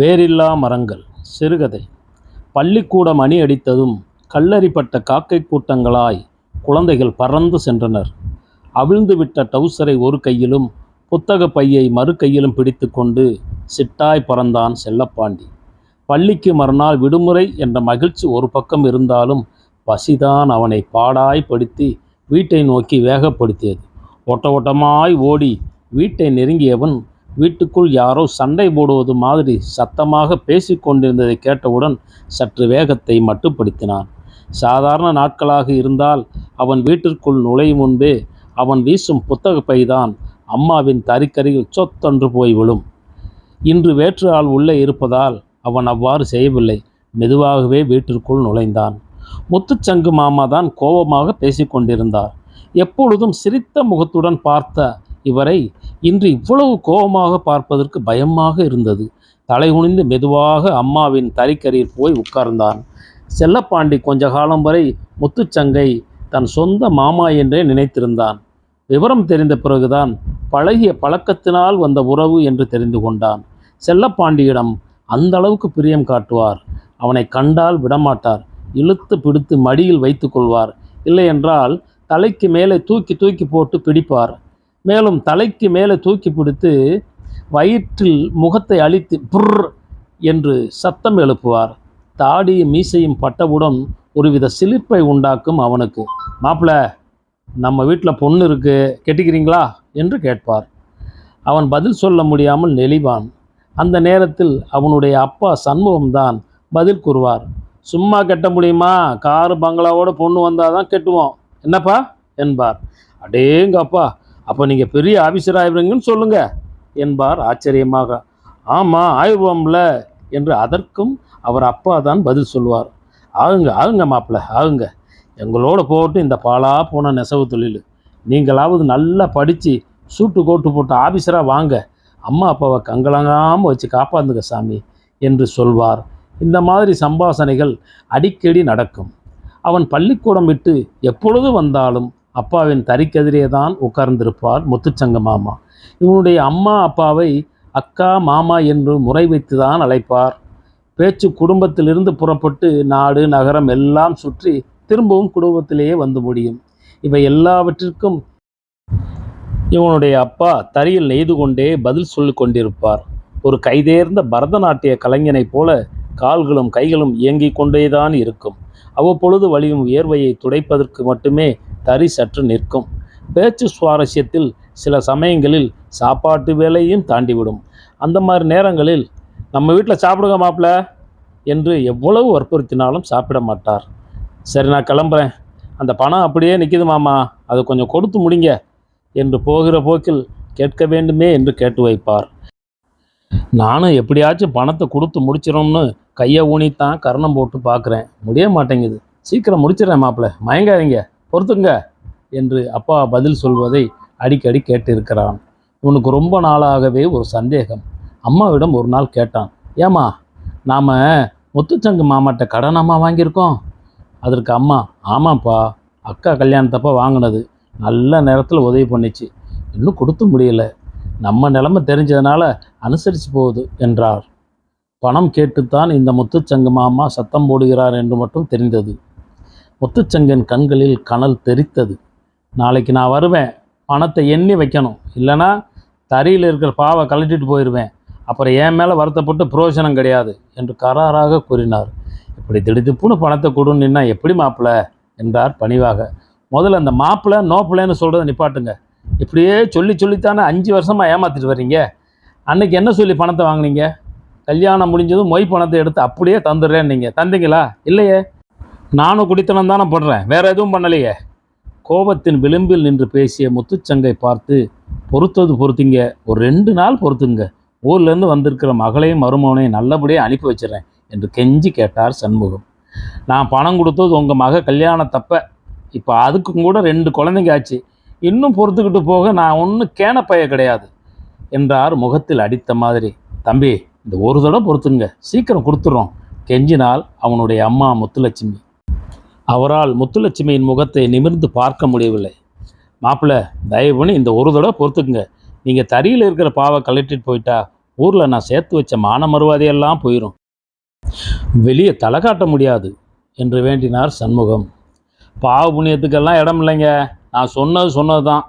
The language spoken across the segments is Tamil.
வேரில்லா மரங்கள் சிறுகதை. பள்ளிக்கூடம் மணி அடித்ததும் கல்லறிப்பட்ட காக்கை கூட்டங்களாய் குழந்தைகள் பறந்து சென்றனர். அவிழ்ந்துவிட்ட டவுசரை ஒரு கையிலும் புத்தக பையை மறு கையிலும் பிடித்து கொண்டு சிட்டாய் பறந்தான் செல்லப்பாண்டி. பள்ளிக்கு மறுநாள் விடுமுறை என்ற மகிழ்ச்சி ஒரு பக்கம் இருந்தாலும் பசிதான் அவனை பாடாய்படுத்தி வீட்டை நோக்கி வேகப்படுத்தியது. ஓட்ட ஓட்டமாய் ஓடி வீட்டை நெருங்கியவன் வீட்டுக்குள் யாரோ சண்டை போடுவது மாதிரி சத்தமாக பேசிக்கொண்டிருந்ததை கேட்டவுடன் சற்று வேகத்தை மட்டுப்படுத்தினான். சாதாரண நாட்களாக இருந்தால் அவன் வீட்டிற்குள் நுழையும் முன்பே அவன் வீசும் புத்தக பைதான் அம்மாவின் தறிக்கரையில் சொத்தொன்று போய் விழும். இன்று வேற்று ஆள் உள்ளே இருப்பதால் அவன் அவ்வாறு செய்யவில்லை. மெதுவாகவே வீட்டிற்குள் நுழைந்தான். முத்துச்சங்கு மாமா தான் கோபமாக பேசிக்கொண்டிருந்தார். எப்பொழுதும் சிரித்த முகத்துடன் பார்த்த இவரை இன்று இவ்வளவு கோபமாக பார்ப்பதற்கு பயமாக இருந்தது. தலை குனிந்து மெதுவாக அம்மாவின் தறிக்கரையில் போய் உட்கார்ந்தான். செல்லப்பாண்டி கொஞ்ச காலம் வரை முத்துச்சங்கை தன் சொந்த மாமா என்றே நினைத்திருந்தான். விவரம் தெரிந்த பிறகுதான் பழகிய பழக்கத்தினால் வந்த உறவு என்று தெரிந்து கொண்டான். செல்லப்பாண்டியிடம் அந்த அளவுக்கு பிரியம் காட்டுவார். அவனை கண்டால் விடமாட்டார். இழுத்து பிடித்து மடியில் வைத்து கொள்வார். இல்லையென்றால் தலைக்கு மேலே தூக்கி தூக்கி போட்டு பிடிப்பார். மேலும் தலைக்கு மேலே தூக்கி பிடித்து வயிற்றில் முகத்தை அழித்து புர் என்று சத்தம் எழுப்புவார். தாடியும் மீசையும் பட்டவுடன் ஒருவித சிலிர்ப்பை உண்டாக்கும் அவனுக்கு. மாப்பிள்ள, நம்ம வீட்டில் பொண்ணு இருக்கு, கெட்டிக்கிறீங்களா என்று கேட்பார். அவன் பதில் சொல்ல முடியாமல் நெளிவான். அந்த நேரத்தில் அவனுடைய அப்பா சண்முகம்தான் பதில் கூறுவார். சும்மா கெட்ட முடியுமா? காரு பங்களாவோட பொண்ணு வந்தால் தான் கெட்டுவோம். என்னப்பா என்பார். அடேங்க அப்பா, அப்போ நீங்கள் பெரிய ஆஃபீஸர் ஆயிடுவீங்கன்னு சொல்லுங்க என்பார் ஆச்சரியமாக. ஆமாம், ஆயிடுவோம்ல என்று அதற்கும் அவர் அப்பா தான் பதில் சொல்வார். ஆகுங்க மாப்பிள்ள, ஆகுங்க. எங்களோட போட்டு இந்த பாலா போன நெசவு தொழில். நீங்களாவது நல்லா படித்து சூட்டு கோட்டு போட்டு ஆஃபீஸராக வாங்க. அம்மா அப்பாவை கங்கலங்காமல் வச்சு காப்பாந்துங்க சாமி என்று சொல்வார். இந்த மாதிரி சம்பாஷணைகள் அடிக்கடி நடக்கும். அவன் பள்ளிக்கூடம் விட்டு எப்பொழுது வந்தாலும் அப்பாவின் தறிக்கெதிரே தான் உட்கார்ந்திருப்பார் முத்துச்சங்க மாமா. இவனுடைய அம்மா அப்பாவை அக்கா மாமா என்று முறை வைத்து தான் அழைப்பார். பேச்சு குடும்பத்திலிருந்து புறப்பட்டு நாடு நகரம் எல்லாம் சுற்றி திரும்பவும் குடும்பத்திலேயே வந்து முடியும். இவை எல்லாவற்றிற்கும் இவனுடைய அப்பா தறியில் நெய்து கொண்டே பதில் சொல்லி கொண்டிருப்பார். ஒரு கைதேர்ந்த பரதநாட்டிய கலைஞனைப் போல கால்களும் கைகளும் இயங்கிக் கொண்டேதான் இருக்கும். அவ்வப்பொழுது வழியும் வியர்வையை துடைப்பதற்கு மட்டுமே தறி சற்று நிற்கும். பேச்சு சுவாரஸ்யத்தில் சில சமயங்களில் சாப்பாட்டு வேலையும் தாண்டிவிடும். அந்த மாதிரி நேரங்களில் நம்ம வீட்டில் சாப்பிடுங்க மாப்பிள்ள என்று எவ்வளவு வற்புறுத்தினாலும் சாப்பிட மாட்டார். சரி, நான் கிளம்புறேன், அந்த பணம் அப்படியே நிற்கிது மாமா, அதை கொஞ்சம் கொடுத்து முடிங்க என்று போகிற போக்கில் கேட்க வேண்டுமே என்று கேட்டு வைப்பார். நானும் எப்படியாச்சும் பணத்தை கொடுத்து முடிச்சிடணும்னு கையை ஊனித்தான் கர்ணம் போட்டு பார்க்குறேன். முடிய மாட்டேங்குது. சீக்கிரம் முடிச்சிடறேன் மாப்பிள்ள, மயங்காதீங்க, பொறுத்துங்க என்று அப்பா பதில் சொல்வதை அடிக்கடி கேட்டிருக்கிறான். இவனுக்கு ரொம்ப நாளாகவே ஒரு சந்தேகம். அம்மாவிடம் ஒரு நாள் கேட்டான். ஏம்மா, நாம் முத்துச்சங்கு மாமாட்ட கடனாமா வாங்கியிருக்கோம்? அதற்கு அம்மா, ஆமாப்பா, அக்கா கல்யாணத்தப்போ வாங்கினது. நல்ல நேரத்தில் உதவி பண்ணிச்சு. இன்னும் கொடுத்து முடியல. நம்ம நிலைமை தெரிஞ்சதுனால அனுசரித்து போகுது என்றார். பணம் கேட்டுத்தான் இந்த முத்துச்சங்கு மாமா சத்தம் போடுகிறார் என்று மட்டும் தெரிந்தது. முத்துச்சங்கன் கண்களில் கனல் தெரித்தது. நாளைக்கு நான் வருவேன், பணத்தை எண்ணி வைக்கணும், இல்லைனா தறியில் இருக்கிற பாவை கழட்டிட்டு போயிடுவேன். அப்புறம் என் மேலே வருத்தப்பட்டு பிரயோஜனம் கிடையாது என்று கராராக கூறினார். இப்படி திடுதிப்புன்னு பணத்தை கொடுன்னா எப்படி மாப்பிள்ள என்றார் பணிவாக. முதல்ல அந்த மாப்பிள்ளை நோப்பிள்ளைன்னு சொல்கிறத நிப்பாட்டுங்க. இப்படியே சொல்லித்தானே 5 வருஷமாக ஏமாற்றிட்டு வர்றீங்க. அன்னைக்கு என்ன சொல்லி பணத்தை வாங்கினீங்க? கல்யாணம் முடிஞ்சதும் மொய் பணத்தை எடுத்து அப்படியே தந்துடுறேன். நீங்கள் தந்தீங்களா? இல்லையே. நானும் குடித்தனம் தானே படுறேன், வேறு எதுவும் பண்ணலையே. கோபத்தின் விளிம்பில் நின்று பேசிய முத்துச்சங்கை பார்த்து, பொறுத்தீங்க, ஒரு 2 நாள் பொறுத்துங்க. ஊர்லேருந்து வந்திருக்கிற மகளையும் மருமகனையும் நல்லபடியாக அனுப்பி வச்சிடறேன் என்று கெஞ்சி கேட்டார் சண்முகம். நான் பணம் கொடுத்தது உங்கள் மக கல்யாணத்தப்ப. இப்போ அதுக்கும் கூட 2 குழந்தைங்க ஆச்சு. இன்னும் பொறுத்துக்கிட்டு போக நான் ஒன்றும் கேனப்பைய கிடையாது என்றார் முகத்தில் அடித்த மாதிரி. தம்பி, இந்த ஒரு தடவை பொறுத்துங்க, சீக்கிரம் கொடுத்துட்றோம் கெஞ்சினால் அவனுடைய அம்மா முத்துலட்சுமி. அவரால் முத்துலட்சுமியின் முகத்தை நிமிர்ந்து பார்க்க முடியவில்லை. மாப்பிள்ளை, தயவு பண்ணி இந்த ஒரு தடவை பொறுத்துக்குங்க. நீங்கள் தறியில் இருக்கிற பாவை கழட்டிட்டு போயிட்டா ஊரில் நான் சேர்த்து வச்ச மான மறுவாதையெல்லாம் போயிடும். வெளியே தலை காட்ட முடியாது என்று வேண்டினார் சண்முகம். பாவ புண்ணியத்துக்கெல்லாம் இடம் இல்லைங்க, நான் சொன்னது தான்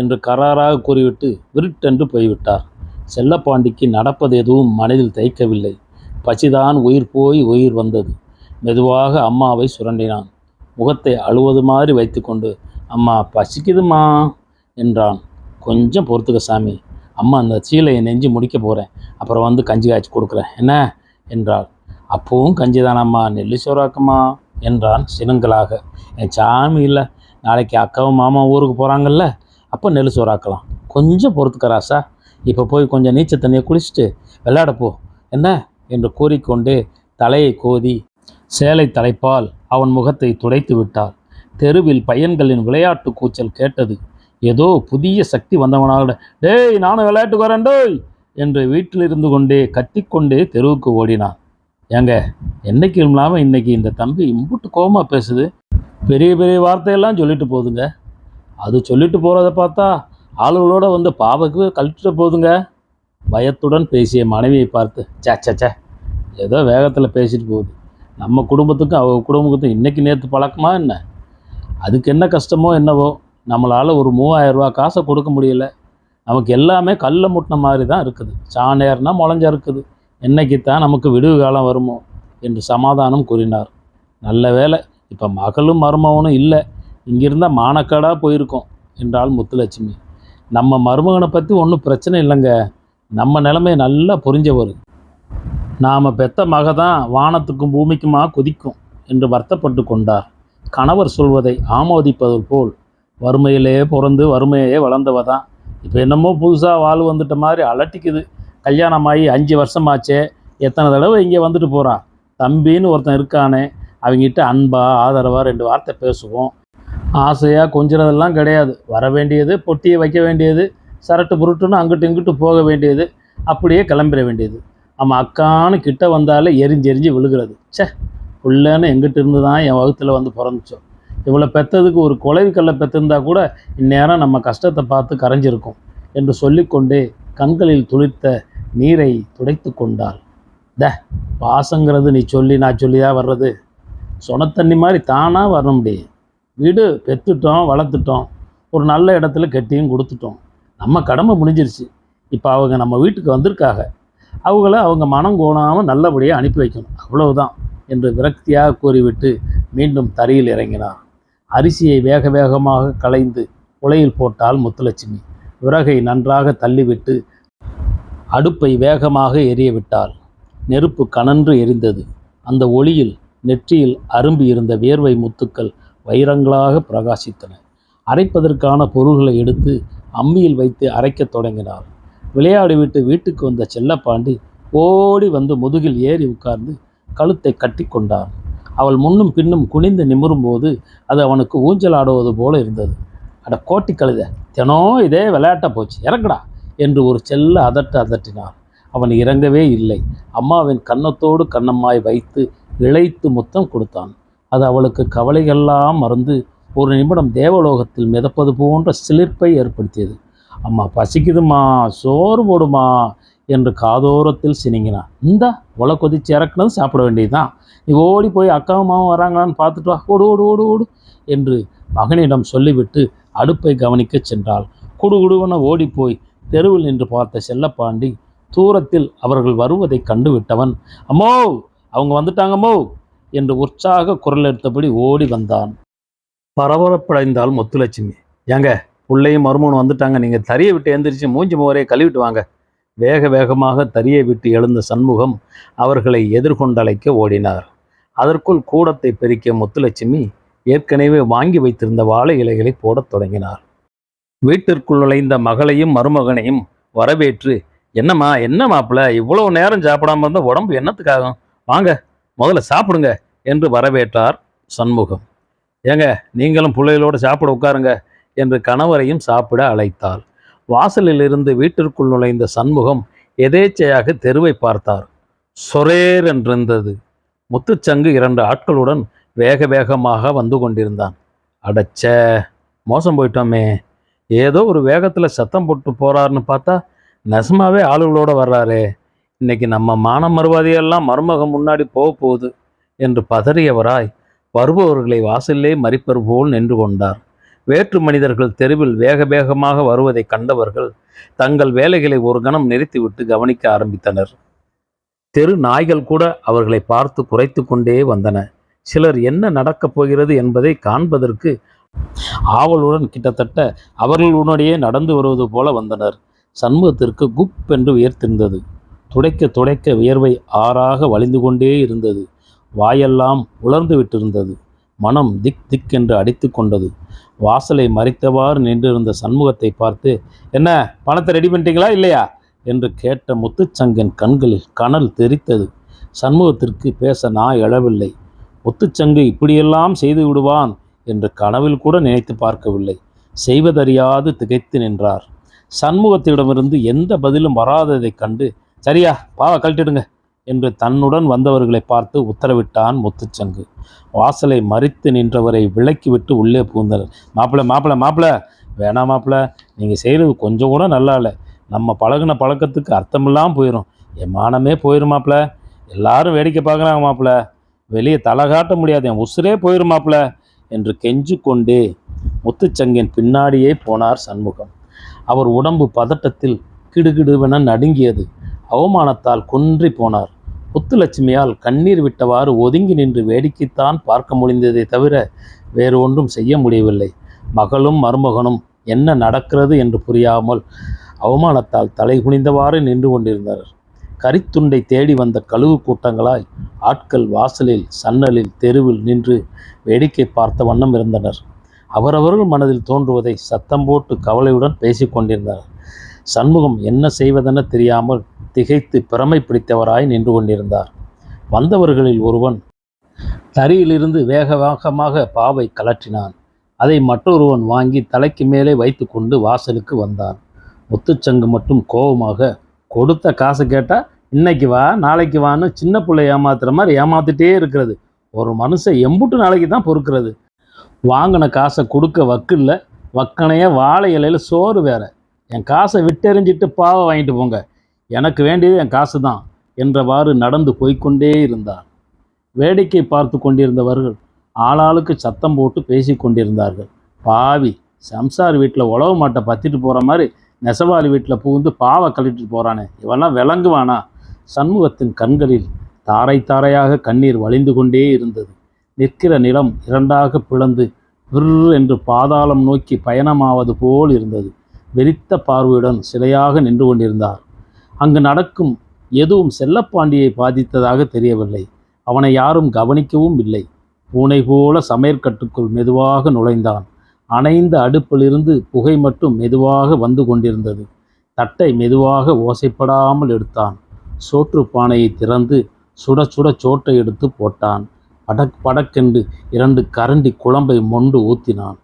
என்று கராராக கூறிவிட்டு விருட்டென்று போய்விட்டார். செல்லப்பாண்டிக்கு நடப்பது எதுவும் மனதில் தைக்கவில்லை. பசிதான் உயிர் போய் உயிர் வந்தது. மெதுவாக அம்மாவை சுரண்டினான். முகத்தை அழுவது மாதிரி வைத்துக்கொண்டு, அம்மா பசிக்குதுமா என்றான். கொஞ்சம் பொறுத்துக்க சாமி, அம்மா அந்த சீலையை நெஞ்சு முடிக்க போகிறேன், அப்புறம் வந்து கஞ்சி காய்ச்சி கொடுக்குறேன் என்ன என்றாள். அப்பவும் கஞ்சி தானம்மா, நெல்லி சோறாக்குமா என்றான் சினுங்களாக. என் சாமி இல்லை, நாளைக்கு அக்காவும் மாமா ஊருக்கு போகிறாங்கல்ல, அப்போ நெல் சோறாக்கலாம். கொஞ்சம் பொறுத்துக்கராசா, இப்போ போய் கொஞ்சம் நீச்சல் தண்ணியை குளிச்சுட்டு விளையாடப்போ என்ன என்று கூறிக்கொண்டே தலையை கோதி சேலை தலைப்பால் அவன் முகத்தை துடைத்து விட்டாள். தெருவில் பையன்களின் விளையாட்டு கூச்சல் கேட்டது. ஏதோ புதிய சக்தி வந்தவனாக, டேய் நானும் விளையாட்டுக்கு வரேன் டேய் என்று வீட்டில் இருந்து கொண்டே கத்திக்கொண்டே தெருவுக்கு ஓடினான். ஏங்க, என்னைக்கு இல்லாமல் இன்னைக்கு இந்த தம்பி இம்புட்டு கோபமாக பேசுது, பெரிய பெரிய வார்த்தையெல்லாம் சொல்லிட்டு போகுதுங்க. அது சொல்லிட்டு போகிறத பார்த்தா ஆளுகளோட வந்து பாவக்கு கழிச்சிட்டு போகுதுங்க. பயத்துடன் பேசிய மனைவியை பார்த்து, சே ஏதோ வேகத்தில் பேசிட்டு போகுது, நம்ம குடும்பத்துக்கும் அவங்க குடும்பத்துக்கும் இன்றைக்கி நேற்று பழக்கமா என்ன? அதுக்கு என்ன கஷ்டமோ என்னவோ, நம்மளால் ஒரு 3000 ரூபா காசை கொடுக்க முடியல. நமக்கு எல்லாமே கல்லை முட்டின மாதிரி தான் இருக்குது. சாணேர்னா முளைஞ்சா இருக்குது. என்னைக்குத்தான் நமக்கு விடுவு காலம் வருமோ என்று சமாதானம் கூறினார். நல்ல வேலை, இப்போ மகளும் மருமகனும் இல்லை, இங்கிருந்தால் மானக்காடாக போயிருக்கோம் என்றாள் முத்துலட்சுமி. நம்ம மருமகனை பற்றி ஒன்றும் பிரச்சனை இல்லைங்க, நம்ம நிலைமை நல்லா புரிஞ்சவர். நாம் பெத்த மக தான் வானத்துக்கும் பூமிக்குமா குதிக்கும் என்று வருத்தப்பட்டு கொண்டார். கணவர் சொல்வதை ஆமோதிப்பது போல், வறுமையிலே பிறந்து வறுமையே வளர்ந்தவ தான் இப்போ என்னமோ புதுசாக வாழ் வந்துட்ட மாதிரி அலட்டிக்குது. கல்யாணமாகி 5 வருஷமாச்சே, எத்தனை தடவை இங்கே வந்துட்டு போகிறான். தம்பின்னு ஒருத்தன் இருக்கானே, அவங்ககிட்ட அன்பா ஆதரவாக 2 வார்த்தை பேசுவோம். ஆசையாக கொஞ்சிறதெல்லாம் கிடையாது. வர வேண்டியது, பொட்டியை வைக்க வேண்டியது, சரட்டு புருட்டுன்னு அங்கிட்டு இங்கிட்டு போக வேண்டியது, அப்படியே கிளம்பிட வேண்டியது. நம்ம அக்கான்னு கிட்ட வந்தாலே எரிஞ்செரிஞ்சு விழுகிறது. புள்ளன்னு எங்கிட்ட இருந்து தான் என் வகுத்தில் வந்து பிறந்துச்சோம். இவ்வளோ பெற்றதுக்கு ஒரு குலவிக்கல்லை பெற்றிருந்தா கூட இந்நேரம் நம்ம கஷ்டத்தை பார்த்து கரைஞ்சிருக்கும் என்று சொல்லிக்கொண்டே கண்களில் துளிர்த்த நீரை துடைத்து கொண்டாள். பாசங்கிறது நீ சொல்லி நான் சொல்லிதான் வர்றது, சொனத்தண்ணி மாதிரி தானாக வர முடியும். வீடு பெற்றுட்டோம், வளர்த்துட்டோம், ஒரு நல்ல இடத்துல கெட்டியும் கொடுத்துட்டோம். நம்ம கடமை முடிஞ்சிருச்சு. இப்போ அவங்க நம்ம வீட்டுக்கு வந்திருக்காங்க, அவங்கள அவங்க மனம் கோணாமல் நல்லபடியாக அனுப்பி வைக்கணும், அவ்வளவுதான் என்று விரக்தியாக கூறிவிட்டு மீண்டும் தரையில் இறங்கினார். அரிசியை வேக வேகமாக களைந்து உலையில் போட்டால் முத்துலட்சுமி. விறகை நன்றாக தள்ளிவிட்டு அடுப்பை வேகமாக எரிய விட்டாள். நெருப்பு கனன்று எரிந்தது. அந்த ஒளியில் நெற்றியில் அரும்பி இருந்த வேர்வை முத்துக்கள் வைரங்களாக பிரகாசித்தன. அரைப்பதற்கான பொருள்களை எடுத்து அம்மியில் வைத்து அரைக்கத் தொடங்கினாள். விளையாடிவிட்டு வீட்டுக்கு வந்த செல்லப்பாண்டி ஓடி வந்து முதுகில் ஏறி உட்கார்ந்து கழுத்தை கட்டி கொண்டான். அவள் முன்னும் பின்னும் குனிந்து நிமிரும்போது அது அவனுக்கு ஊஞ்சல் ஆடுவது போல இருந்தது. அட கோட்டி கழுத, தினம் இதே விளையாட்ட போச்சு, இறங்கடா என்று ஒரு செல்ல அதட்டினார். அவன் இறங்கவே இல்லை. அம்மாவின் கன்னத்தோடு கன்னம்மாய் வைத்து இழைத்து முத்தம் கொடுத்தான். அது அவளுக்கு கவலைகள்லாம் மறந்து ஒரு நிமிடம் தேவலோகத்தில் மிதப்பது போன்ற சிலிர்ப்பை ஏற்படுத்தியது. அம்மா பசிக்குதுமா, சோறு போடுமா என்று காதோரத்தில் சினிங்கினான். இந்தா உலை கொதிச்சு இறக்குனது சாப்பிட வேண்டியதுதான், நீ ஓடி போய் அக்காவும் மாவும் வராங்களான்னு பார்த்துட்டு வா, ஓடு ஓடு ஓடு ஓடு என்று மகனிடம் சொல்லிவிட்டு அடுப்பை கவனிக்க சென்றாள். குடுகுடுவென ஓடிப்போய் தெருவில் நின்று பார்த்த செல்லப்பாண்டி தூரத்தில் அவர்கள் வருவதை கண்டுவிட்டவன், அம்மோ அவங்க வந்துட்டாங்கம்மோ என்று உற்சாக குரல் எடுத்தபடி ஓடி வந்தான். பரபரப்படைந்தாள் முத்துலட்சுமி. ஏங்க, பிள்ளையும் மருமகனும் வந்துட்டாங்க, நீங்கள் தறியை விட்டு எழுந்திரிச்சு மூஞ்சி முகரையை கழுவிட்டு வாங்க. வேக வேகமாக தறியை விட்டு எழுந்த சண்முகம் அவர்களை எதிர்கொண்டழைக்க ஓடினார். அதற்குள் கூடத்தை பெருக்கிய முத்துலட்சுமி ஏற்கனவே வாங்கி வைத்திருந்த வாழை இலைகளை போடத் தொடங்கினார். வீட்டிற்குள் நுழைந்த மகளையும் மருமகனையும் வரவேற்று, என்னம்மா என்ன மாப்பிள்ள, இவ்வளவு நேரம் சாப்பிடாம இருந்தால் உடம்பு என்னத்துக்காகும், வாங்க முதல்ல சாப்பிடுங்க என்று வரவேற்றார் சண்முகம். ஏங்க, நீங்களும் பிள்ளைகளோடு சாப்பிட உட்காருங்க என்று கணவரையும் சாப்பிட அழைத்தாள். வாசலில் இருந்து வீட்டிற்குள் நுழைந்த சண்முகம் எதேச்சையாக தெருவை பார்த்தார். சொரேர் என்றிருந்தது. முத்துச்சங்கு 2 ஆட்களுடன் வேக வேகமாக வந்து கொண்டிருந்தான். அடச்சே, மோசம் போயிட்டோமே. ஏதோ ஒரு வேகத்தில் சத்தம் போட்டு போறாருன்னு பார்த்தா நெசமாவே ஆளுகளோட வர்றாரே. இன்னைக்கு நம்ம மான மறுவாதியெல்லாம் மருமகம் முன்னாடி போக போகுது என்று பதறியவராய் வருபவர்களை வாசலிலே மறிப்பர் போல் நின்று கொண்டார். வேற்று மனிதர்கள் தெருவில் வேக வேகமாக வருவதை கண்டவர்கள் தங்கள் வேலைகளை ஒரு கணம் நிறுத்திவிட்டு கவனிக்க ஆரம்பித்தனர். தெரு நாய்கள் கூட அவர்களை பார்த்து குறைத்து கொண்டே வந்தன. சிலர் என்ன நடக்கப் போகிறது என்பதை காண்பதற்கு ஆவலுடன் கிட்டத்தட்ட அவர்களுடனேயே நடந்து வருவது போல வந்தனர். சண்முகத்திற்கு குப் என்று உயர்த்திருந்தது. துடைக்க துடைக்க வியர்வை ஆறாக வழிந்து கொண்டே இருந்தது. வாயெல்லாம் உலர்ந்து விட்டிருந்தது. மனம் திக் திக் என்று அடித்து கொண்டது. வாசலை மறைத்தவாறு நின்றிருந்த சண்முகத்தை பார்த்து, என்ன, பணத்தை ரெடி பண்ணிட்டீங்களா இல்லையா என்று கேட்ட முத்துச்சங்கின் கண்களில் கனல் தெரித்தது. சண்முகத்திற்கு பேச நாய் எழவில்லை. முத்துச்சங்கு இப்படியெல்லாம் செய்து விடுவான் என்று கனவில் கூட நினைத்து பார்க்கவில்லை. செய்வதறியாது திகைத்து நின்றார். சண்முகத்திடமிருந்து எந்த பதிலும் வராததைக் கண்டு, சரியா, பாவ கழட்டிடுங்க என்று தன்னுடன் வந்தவர்களை பார்த்து உத்தரவிட்டான் முத்துச்சங்கு. வாசலை மறித்து நின்றவரை விலக்கிவிட்டு உள்ளே புகுந்தனர். மாப்பிள்ள மாப்பிள்ள மாப்பிள்ள, வேணாம் மாப்பிள்ள, நீங்கள் செய்கிறது கொஞ்சம் கூட நல்லா இல்லை. நம்ம பழகின பழக்கத்துக்கு அர்த்தமெல்லாம் போயிடும். என் மானமே போயிடும் மாப்பிள்ள. எல்லாரும் வேடிக்கை பார்க்குறாங்க மாப்பிள்ள. வெளியே தலை காட்ட முடியாது, என் உசுரே போயிடும் மாப்பிள்ள என்று கெஞ்சு கொண்டே முத்துச்சங்கின் பின்னாடியே போனார் சண்முகம். அவர் உடம்பு பதட்டத்தில் கிடுகிடுவென நடுங்கியது. அவமானத்தால் குன்றி போனார். முத்துலட்சுமியால் கண்ணீர் விட்டவாறு ஒதுங்கி நின்று வேடிக்கைத்தான் பார்க்க முடிந்ததை தவிர வேறு ஒன்றும் செய்ய முடியவில்லை. மகளும் மருமகனும் என்ன நடக்கிறது என்று புரியாமல் அவமானத்தால் தலை குனிந்தவாறு நின்று கொண்டிருந்தனர். கரித்துண்டை தேடி வந்த கழுவு கூட்டங்களாய் ஆட்கள் வாசலில், சன்னலில், தெருவில் நின்று வேடிக்கை பார்த்த வண்ணம் இருந்தனர். அவரவர்கள் மனதில் தோன்றுவதை சத்தம் போட்டு கவலையுடன் பேசிக்கொண்டிருந்தனர். சண்முகம் என்ன செய்வதென தெரியாமல் திகைத்து பிரமை பிடித்தவராய் நின்று கொண்டிருந்தார். வந்தவர்களில் ஒருவன் தறியிலிருந்து வேக வேகமாக பாவை கலற்றினான். அதை மற்றொருவன் வாங்கி தலைக்கு மேலே வைத்து கொண்டு வாசலுக்கு வந்தான். முத்துச்சங்கு மட்டும் கோபமாக, கொடுத்த காசு கேட்டால் இன்னைக்கு வா நாளைக்கு வான்னு சின்ன பிள்ளை ஏமாத்துற மாதிரி ஏமாத்திட்டே இருக்கிறது. ஒரு மனுஷன் எம்புட்டு நாளைக்கு தான் பொறுக்கிறது. வாங்கின காசை கொடுக்க வக்கில்ல, வக்கனைய வாழை இலையில் சோறு வேற. என் காசை விட்டெறிஞ்சிட்டு பாவை வாங்கிட்டு போங்க, எனக்கு வேண்டியது என் காசு தான் என்றவாறு நடந்து போய்கொண்டே இருந்தார். வேடிக்கை பார்த்து கொண்டிருந்தவர்கள் ஆளாளுக்கு சத்தம் போட்டு பேசி கொண்டிருந்தார்கள். பாவி, சம்சார் வீட்டில் உழவு மாட்டை பற்றிட்டு போகிற மாதிரி நெசவாளி வீட்டில் புகுந்து பாவை கழிட்டு போகிறானே, இவெல்லாம் விளங்குவானா? சண்முகத்தின் கண்களில் தாரை தாரையாக கண்ணீர் வழிந்து கொண்டே இருந்தது. நிற்கிற நிலம் இரண்டாக பிளந்து விர் என்று பாதாளம் நோக்கி பயணமாவது போல் இருந்தது. வெறித்த பார்வையுடன் சிலையாக நின்று கொண்டிருந்தார். அங்கு நடக்கும் எதுவும் செல்லப்பாண்டியை பாதித்ததாக தெரியவில்லை. அவனை யாரும் கவனிக்கவும் இல்லை. பூனை போல சமையற்கட்டுக்குள் மெதுவாக நுழைந்தான். அணைந்த அடுப்பிலிருந்து புகை மட்டும் மெதுவாக வந்து கொண்டிருந்தது. தட்டை மெதுவாக ஓசைப்படாமல் எடுத்தான். சோற்று பானையை திறந்து சுட சுட சோற்றை எடுத்து போட்டான். படக் படக்கென்று 2 கரண்டி குழம்பை மொண்டு ஊற்றினான்.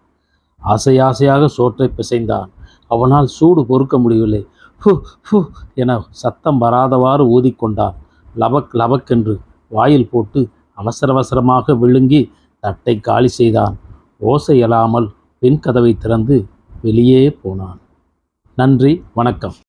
ஆசையாக சோற்றை பிசைந்தான். அவனால் சூடு பொறுக்க முடியவில்லை. ஹு ஹு என சத்தம் வராதவாறு ஊதிக்கொண்டான். லபக் லபக்கென்று வாயில் போட்டு அவசரமாக விழுங்கி தட்டை காலி செய்தான். ஓசை எழாமல் பின் கதவை திறந்து வெளியே போனான். நன்றி, வணக்கம்.